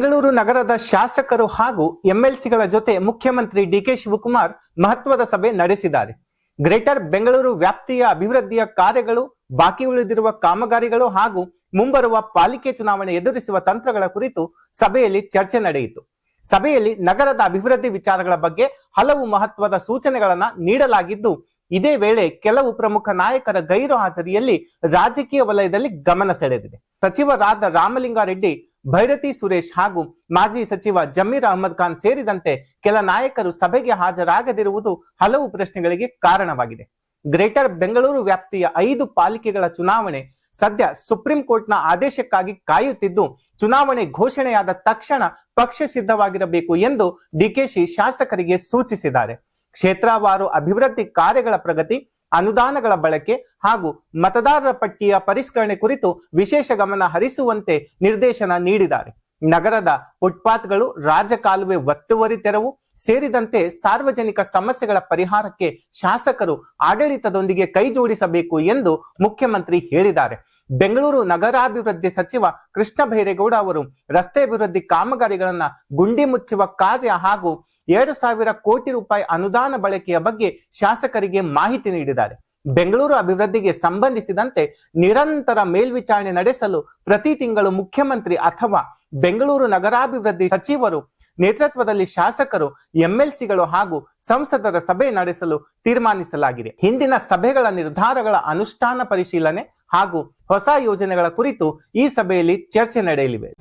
ಬೆಂಗಳೂರು ನಗರದ ಶಾಸಕರು ಹಾಗೂ ಎಂಎಲ್ಸಿಗಳ ಜೊತೆ ಮುಖ್ಯಮಂತ್ರಿ ಡಿಕೆ ಶಿವಕುಮಾರ್ ಮಹತ್ವದ ಸಭೆ ನಡೆಸಿದ್ದಾರೆ. ಗ್ರೇಟರ್ ಬೆಂಗಳೂರು ವ್ಯಾಪ್ತಿಯ ಅಭಿವೃದ್ಧಿಯ ಕಾರ್ಯಗಳು, ಬಾಕಿ ಉಳಿದಿರುವ ಕಾಮಗಾರಿಗಳು ಹಾಗೂ ಮುಂಬರುವ ಪಾಲಿಕೆ ಚುನಾವಣೆ ಎದುರಿಸುವ ತಂತ್ರಗಳ ಕುರಿತು ಸಭೆಯಲ್ಲಿ ಚರ್ಚೆ ನಡೆಯಿತು. ಸಭೆಯಲ್ಲಿ ನಗರದ ಅಭಿವೃದ್ಧಿ ವಿಚಾರಗಳ ಬಗ್ಗೆ ಹಲವು ಮಹತ್ವದ ಸೂಚನೆಗಳನ್ನ ನೀಡಲಾಗಿದ್ದು, ಇದೇ ವೇಳೆ ಕೆಲವು ಪ್ರಮುಖ ನಾಯಕರ ಗೈರು ಹಾಜರಿಯಲ್ಲಿ ರಾಜಕೀಯ ವಲಯದಲ್ಲಿ ಗಮನ ಸೆಳೆದಿದೆ. ಸಚಿವರಾದ ರಾಮಲಿಂಗಾರೆಡ್ಡಿ, ಭೈರತಿ ಸುರೇಶ್ ಹಾಗೂ ಮಾಜಿ ಸಚಿವ ಜಮೀರ್ ಅಹಮದ್ ಖಾನ್ ಸೇರಿದಂತೆ ಕೆಲ ನಾಯಕರು ಸಭೆಗೆ ಹಾಜರಾಗದಿರುವುದು ಹಲವು ಪ್ರಶ್ನೆಗಳಿಗೆ ಕಾರಣವಾಗಿದೆ. ಗ್ರೇಟರ್ ಬೆಂಗಳೂರು ವ್ಯಾಪ್ತಿಯ 5 ಪಾಲಿಕೆಗಳ ಚುನಾವಣೆ ಸದ್ಯ ಸುಪ್ರೀಂ ಕೋರ್ಟ್ನ ಆದೇಶಕ್ಕಾಗಿ ಕಾಯುತ್ತಿದ್ದು, ಚುನಾವಣೆ ಘೋಷಣೆಯಾದ ತಕ್ಷಣ ಪಕ್ಷ ಸಿದ್ಧವಾಗಿರಬೇಕು ಎಂದು ಡಿಕೆಶಿ ಶಾಸಕರಿಗೆ ಸೂಚಿಸಿದ್ದಾರೆ. ಕ್ಷೇತ್ರವಾರು ಅಭಿವೃದ್ಧಿ ಕಾರ್ಯಗಳ ಪ್ರಗತಿ, ಅನುದಾನಗಳ ಬಳಕೆ ಹಾಗೂ ಮತದಾರರ ಪಟ್ಟಿಯ ಪರಿಷ್ಕರಣೆ ಕುರಿತು ವಿಶೇಷ ಗಮನ ಹರಿಸುವಂತೆ ನಿರ್ದೇಶನ ನೀಡಿದ್ದಾರೆ. ನಗರದ ಫುಟ್ಪಾತ್ಗಳು, ರಾಜಕಾಲುವೆ ಒತ್ತುವರಿ ತೆರವು ಸೇರಿದಂತೆ ಸಾರ್ವಜನಿಕ ಸಮಸ್ಯೆಗಳ ಪರಿಹಾರಕ್ಕೆ ಶಾಸಕರು ಆಡಳಿತದೊಂದಿಗೆ ಕೈ ಜೋಡಿಸಬೇಕು ಎಂದು ಮುಖ್ಯಮಂತ್ರಿ ಹೇಳಿದ್ದಾರೆ. ಬೆಂಗಳೂರು ನಗರಾಭಿವೃದ್ಧಿ ಸಚಿವ ಕೃಷ್ಣ ಬೈರೇಗೌಡ ಅವರು ರಸ್ತೆ ಅಭಿವೃದ್ಧಿ ಕಾಮಗಾರಿಗಳನ್ನ ಗುಂಡಿ ಮುಚ್ಚುವ ಕಾರ್ಯ ಹಾಗೂ 2,000 ಕೋಟಿ ರೂಪಾಯಿ ಅನುದಾನ ಬಳಕೆಯ ಬಗ್ಗೆ ಶಾಸಕರಿಗೆ ಮಾಹಿತಿ ನೀಡಿದ್ದಾರೆ. ಬೆಂಗಳೂರು ಅಭಿವೃದ್ಧಿಗೆ ಸಂಬಂಧಿಸಿದಂತೆ ನಿರಂತರ ಮೇಲ್ವಿಚಾರಣೆ ನಡೆಸಲು ಪ್ರತಿ ತಿಂಗಳು ಮುಖ್ಯಮಂತ್ರಿ ಅಥವಾ ಬೆಂಗಳೂರು ನಗರಾಭಿವೃದ್ಧಿ ಸಚಿವರು ನೇತೃತ್ವದಲ್ಲಿ ಶಾಸಕರು, ಎಂಎಲ್ಸಿಗಳು ಹಾಗೂ ಸಂಸದರ ಸಭೆ ನಡೆಸಲು ತೀರ್ಮಾನಿಸಲಾಗಿದೆ. ಹಿಂದಿನ ಸಭೆಗಳ ನಿರ್ಧಾರಗಳ ಅನುಷ್ಠಾನ ಪರಿಶೀಲನೆ ಹಾಗೂ ಹೊಸ ಯೋಜನೆಗಳ ಕುರಿತು ಈ ಸಭೆಯಲ್ಲಿ ಚರ್ಚೆ ನಡೆಯಲಿವೆ.